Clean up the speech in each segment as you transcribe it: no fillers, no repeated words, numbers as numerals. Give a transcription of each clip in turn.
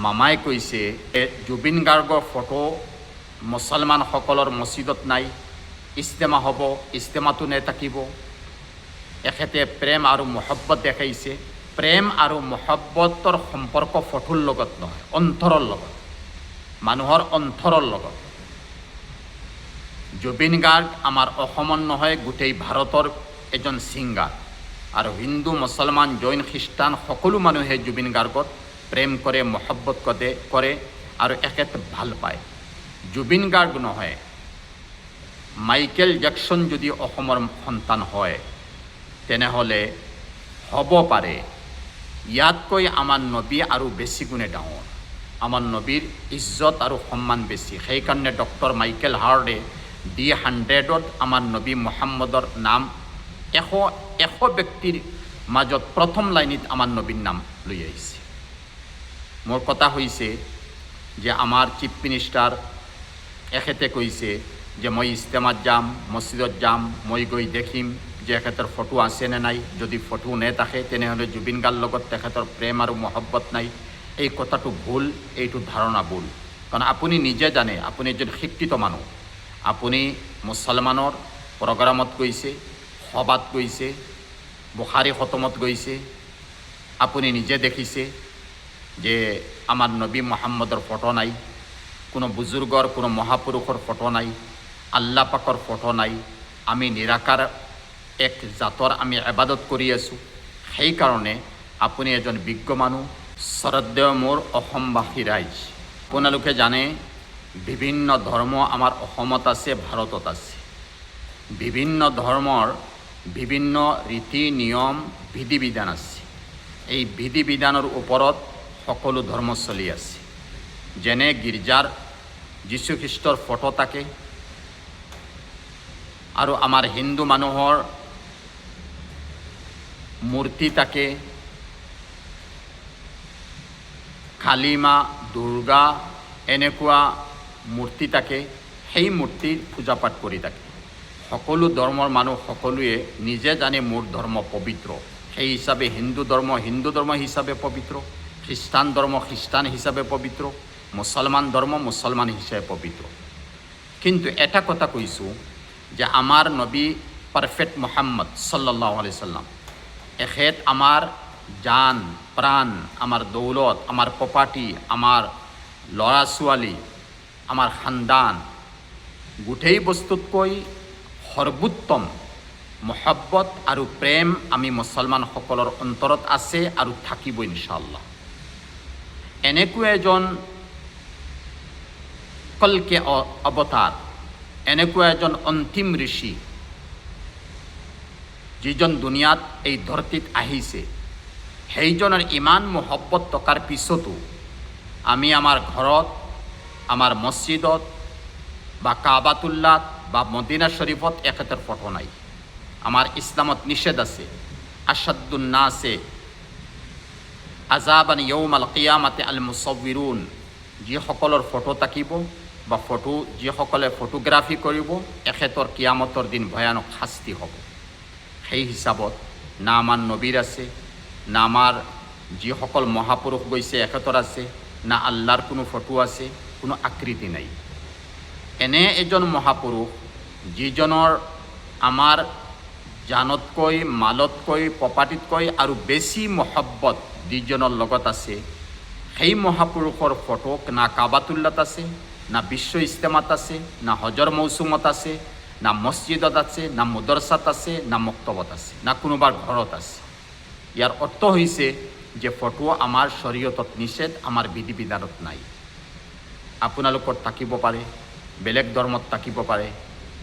মামাই কৈছে জুবিন গাৰ্গৰ ফটো মুছলমানসকলৰ মছজিদত নাই, ইস্তেমা হ'ব, ইস্তেমাটো নেথাকিব। এখেতে প্ৰেম আৰু মহব্বত দেখাইছে। প্ৰেম আৰু মহব্বতৰ সম্পৰ্ক ফটোৰ লগত নহয়, অন্তৰৰ লগত, মানুহৰ অন্তৰৰ লগত। জুবিন গাৰ্গ আমাৰ অসমৰ নহয়, গোটেই ভাৰতৰ এজন ছিংগাৰ। আৰু হিন্দু, মুছলমান, জৈন, খ্ৰীষ্টান সকলো মানুহে জুবিন গাৰ্গত প্ৰেম কৰে, মহব্বত কৰে আৰু এখেত ভাল পায়। জুবিন গাৰ্গ নহয়, মাইকেল জেকচন যদি অসমৰ সন্তান হয় তেনেহ'লে হ'ব পাৰে ইয়াতকৈ আমাৰ নবী আৰু বেছি গুণে ডাঙৰ। আমাৰ নবীৰ ইজ্জত আৰু সন্মান বেছি। সেইকাৰণে ডক্টৰ মাইকেল হাৰ্ডে D100ত আমাৰ নবী মুহাম্মদৰ নাম এশ ব্যক্তিৰ মাজত প্ৰথম লাইনত আমাৰ নবীৰ নাম লৈ আহিছে। মোৰ কথা হৈছে যে আমাৰ চিফ মিনিষ্টাৰ এখেতে কৈছে যে মই ইস্তেমাত যাম, মছজিদত যাম, মই গৈ দেখিম যে এখেতৰ ফটো আছে নে নাই। যদি ফটো নেথাকে তেনেহ'লে জুবিন গাৰ্গৰ লগত তেখেতৰ প্ৰেম আৰু মহব্বত নাই। এই কথাটো ভুল, এইটো ধাৰণা ভুল। কাৰণ আপুনি নিজে জানে, আপুনি এজন শিক্ষিত মানুহ, আপুনি মুছলমানৰ প্ৰগ্ৰামত গৈছে, সভাত গৈছে, বুখাৰী খতমত গৈছে, আপুনি নিজে দেখিছে যে আমাৰ নবী মুহাম্মদৰ ফটো নাই, কোনো বুজুৰ্গৰ, কোনো মহাপুৰুষৰ ফটো নাই, আল্লাহ পাকৰ ফটো নাই। আমি নিৰাকাৰ এক জাতৰ আমি ইবাদত কৰি আছোঁ। সেইকাৰণে আপুনি এজন বিজ্ঞ মানুহ। শ্ৰদ্ধেয় মোৰ অসমবাসী ৰাইজ, আপোনালোকে জানে বিভিন্ন ধৰ্ম আমাৰ অসমত আছে, ভাৰতত আছে। বিভিন্ন ধৰ্মৰ বিভিন্ন ৰীতি নিয়ম, বিধি বিধান আছে। এই বিধি বিধানৰ ওপৰত সকলো ধৰ্ম চলি আছে। যেনে গীৰ্জাৰ যীশুখ্ৰীষ্টৰ ফটো থাকে আৰু আমাৰ হিন্দু মানুহৰ মূৰ্তি থাকে, কালী মা, দুৰ্গা এনেকুৱা মূৰ্তি থাকে। সেই মূৰ্তিৰ পূজা পাঠ কৰি থাকে। সকলো ধৰ্মৰ মানুহ সকলোৱে নিজে জানে মোৰ ধৰ্ম পবিত্ৰ। সেই হিচাপে হিন্দু ধৰ্ম হিচাপে পবিত্ৰ, খ্ৰীষ্টান ধৰ্ম খ্ৰীষ্টান হিচাপে পবিত্ৰ, মুছলমান ধৰ্ম মুছলমান হিচাপে পবিত্ৰ। কিন্তু এটা কথা কৈছোঁ যে আমাৰ নবী পাৰফেক্ট মুহাম্মদ সাল্লাল্লাহু আলাইহি সাল্লাম, এখেত আমাৰ জান প্ৰাণ, আমাৰ দৌলত, আমাৰ প্ৰপাৰ্টি, আমাৰ ল'ৰা ছোৱালী, আমাৰ খানদান, গোটেই বস্তুতকৈ সৰ্বোত্তম মহব্বত আৰু প্ৰেম আমি মুছলমানসকলৰ অন্তৰত আছে আৰু থাকিব ইনশাআল্লাহ। এনেকুৱা এজন কলকে অৱতাৰ, এনেকুৱা এজন অন্তিম ঋষি যিজন দুনিয়াত এই ধৰতীত আহিছে, সেইজনৰ ইমান মহব্বত থকাৰ পিছতো আমি আমাৰ ঘৰত, আমাৰ মছজিদত বা কাবাতুল্লাত বা মদিনা শৰীফত এখেতৰ ফটো নাই। আমাৰ ইছলামত নিষেধ আছে, আশাদ্দুন নাছে আযাবান ইয়াউমাল কিয়ামাতি আল মুছাৱ্ৱিৰুন, যিসকলৰ ফটো থাকিব বা যিসকলে ফটোগ্ৰাফী কৰিব, এখেতৰ কিয়ামতৰ দিন ভয়ানক শাস্তি হ'ব। সেই হিচাপত না আমাৰ নবীৰ আছে, না আমাৰ যিসকল মহাপুৰুষ গৈছে এখেতৰ আছে, না আল্লাহৰ কোনো ফটো আছে, কোনো আকৃতি নাই। এনে এজন মহাপুৰুষ যিজনৰ আমাৰ জানতকৈ, মালতকৈ, প্ৰপাৰ্টিতকৈ আৰু বেছি মহব্বত যিজনৰ লগত আছে, সেই মহাপুৰুষৰ ফটো না কাবাতুল্লাত আছে, না বিশ্ব ইস্তেমাত আছে, না হজৰ মৌচুমত আছে, না মছজিদত আছে, না মদৰসাত আছে, না মক্তবত আছে, না কোনোবাৰ ঘৰত আছে। ইয়াৰ অৰ্থ হৈছে যে ফটো আমাৰ শৰীয়তত নিষেধ, আমাৰ বিধি বিধানত নাই। আপোনালোকৰ থাকিব পাৰে, বেলেগ ধৰ্মত থাকিব পাৰে,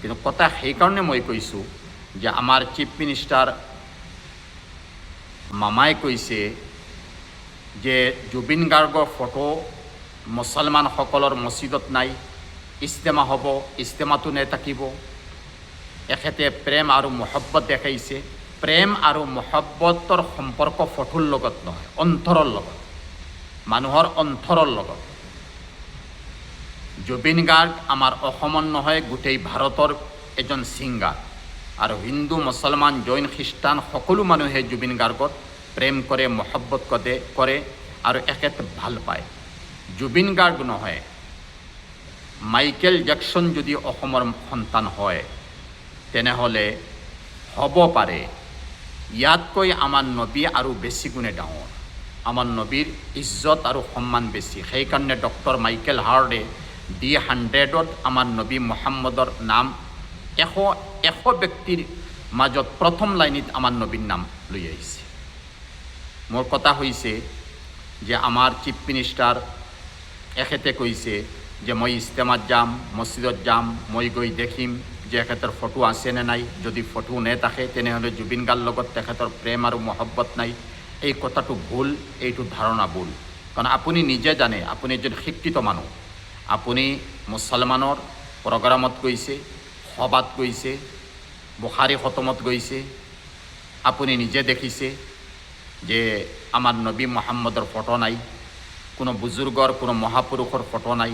কিন্তু কথা সেইকাৰণে মই কৈছোঁ যে আমাৰ চিফ মিনিষ্টাৰ মামাই কৈছে যে জুবিন গাৰ্গৰ ফটো মুছলমানসকলৰ মছজিদত নাই, ইস্তেমা হ'ব, ইস্তেমাটো নেথাকিব। এখেতে প্ৰেম আৰু মহব্বত দেখাইছে। প্ৰেম আৰু মহব্বতৰ সম্পৰ্ক ফটোৰ লগত নহয়, অন্তৰৰ লগত, মানুহৰ অন্তৰৰ লগত। জুবিন গাৰ্গ আমাৰ অসমৰ নহয়, গোটেই ভাৰতৰ এজন ছিংগাৰ। আৰু হিন্দু, মুছলমান, জৈন, খ্ৰীষ্টান সকলো মানুহে জুবিন গাৰ্গত প্ৰেম কৰে, মহব্বত কৰে আৰু এখেত ভাল পায়। জুবিন গাৰ্গ নহয়, মাইকেল জেকচন যদি অসমৰ সন্তান হয়, তেনেহ'লে হ'ব পাৰে ইয়াতকৈ আমাৰ নবী আৰু বেছি গুণে ডাঙৰ। আমাৰ নবীৰ ইজ্জত আৰু সন্মান বেছি। সেইকাৰণে ডক্টৰ মাইকেল হাৰ্ডে D100ত আমাৰ নবী মুহাম্মদৰ নাম এশ ব্যক্তিৰ মাজত প্ৰথম লাইনত আমাৰ নবীৰ নাম লৈ আহিছে। মোৰ কথা হৈছে যে আমাৰ চিফ মিনিষ্টাৰ এখেতে কৈছে যে মই ইস্তেমাত যাম, মছজিদত যাম, মই গৈ দেখিম যে এখেতৰ ফটো আছেনে নাই। যদি ফটো নেথাকে তেনেহ'লে জুবিন গাৰ্গৰ লগত তেখেতৰ প্ৰেম আৰু মহব্বত নাই। এই কথাটো ভুল, এইটো ধাৰণা ভুল। কাৰণ আপুনি নিজে জানে, আপুনি এজন শিক্ষিত মানুহ, আপুনি মুছলমানৰ প্ৰগ্ৰামত গৈছে, সভাত গৈছে, বুখাৰী খতমত গৈছে, আপুনি নিজে দেখিছে যে আমাৰ নবী মুহাম্মদৰ ফটো নাই, কোনো বুজুৰ্গৰ, কোনো মহাপুৰুষৰ ফটো নাই,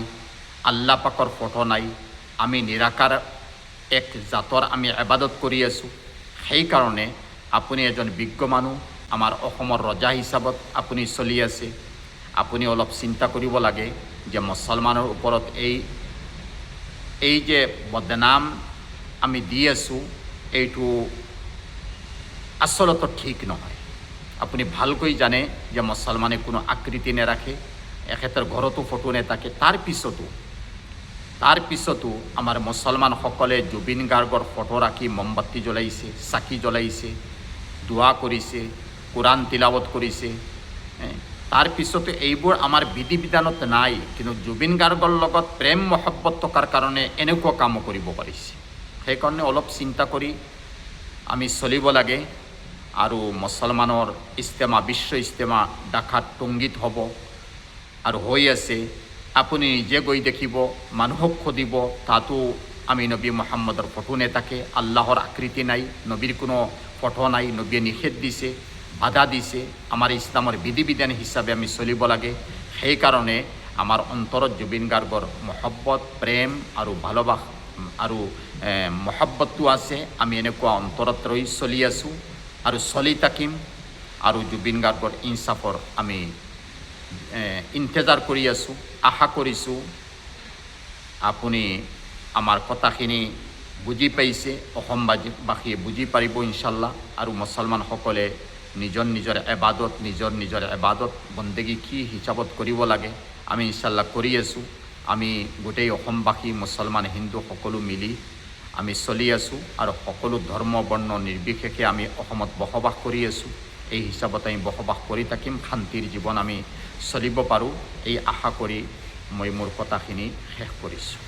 আল্লাহ পাকৰ ফটো নাই। আমি নিৰাকাৰ এক জাতৰ আমি ইবাদত কৰি আছোঁ। সেইকাৰণে আপুনি এজন বিজ্ঞ মানুহ, আমাৰ অসমৰ ৰজা হিচাপত আপুনি চলি আছে। আপুনি অলপ চিন্তা কৰিব লাগে যে মুছলমানৰ ওপৰত এই যে বদনাম আমি দি আছোঁ, এইটো আচলতে ঠিক নহয়। আপুনি ভালকৈ জানে যে মুছলমানে কোনো আকৃতি নেৰাখে, এখেতৰ ঘৰতো ফটো নেথাকে। তাৰ পিছতো আমাৰ মুছলমানসকলে জুবিন গাৰ্গৰ ফটো ৰাখি মমবাতি জ্বলাইছে, চাকি জ্বলাইছে, দোৱা কৰিছে, কোৰাণ তিলাৱত কৰিছে। তাৰ পিছতো এইবোৰ আমাৰ বিধি বিধানত নাই, কিন্তু জুবিন গাৰ্গৰ লগত প্ৰেম মহব্বত থকাৰ কাৰণে এনেকুৱা কামো কৰিব পাৰিছে। সেইকাৰণে অলপ চিন্তা কৰি আমি চলিব লাগে। আৰু মুছলমানৰ ইস্তেমা, বিশ্ব ইস্তেমা ঢাকাত টংগীত হ'ব আৰু হৈ আছে। আপুনি নিজে গৈ দেখিব, মানুহক সুধিব, তাতো আমি নবী মুহাম্মদৰ ফটো নেথাকে, আল্লাহৰ আকৃতি নাই, নবীৰ কোনো ফটো নাই। নবীয়ে নিষেধ দিছে, বাধা দিছে। আমাৰ ইছলামৰ বিধি বিধান হিচাপে আমি চলিব লাগে। সেইকাৰণে আমাৰ অন্তৰত জুবিন গাৰ্গৰ মহব্বত, প্ৰেম আৰু ভালোবাসা আৰু মহব্বতটো আছে। আমি এনেকুৱা অন্তৰত ৰৈ চলি আছোঁ আৰু চলি থাকিম। আৰু জুবিন গাৰ্গৰ ইনচাফৰ আমি ইন্তজাৰ কৰি আছোঁ, আশা কৰিছোঁ আপুনি আমাৰ কথাখিনি বুজি পাইছে, অসমবাসীয়ে বুজি পাৰিব ইনশাল্লাহ। আৰু মুছলমানসকলে নিজৰ এবাদত বন্দেগী কি হিচাপত কৰিব লাগে আমি ইনশাল্লাহ কৰি আছোঁ। আমি গোটেই অসমবাসী, মুছলমান, হিন্দু সকলো মিলি আমি চলি আছোঁ আৰু সকলো ধৰ্ম বৰ্ণ নিৰ্বিশেষে আমি অসমত বসবাস কৰি আছোঁ। এই হিচাপত আমি বসবাস কৰি থাকিম, শান্তিৰ জীৱন আমি চলিব পাৰোঁ, এই আশা কৰি মই মোৰ কথাখিনি শেষ কৰিছোঁ।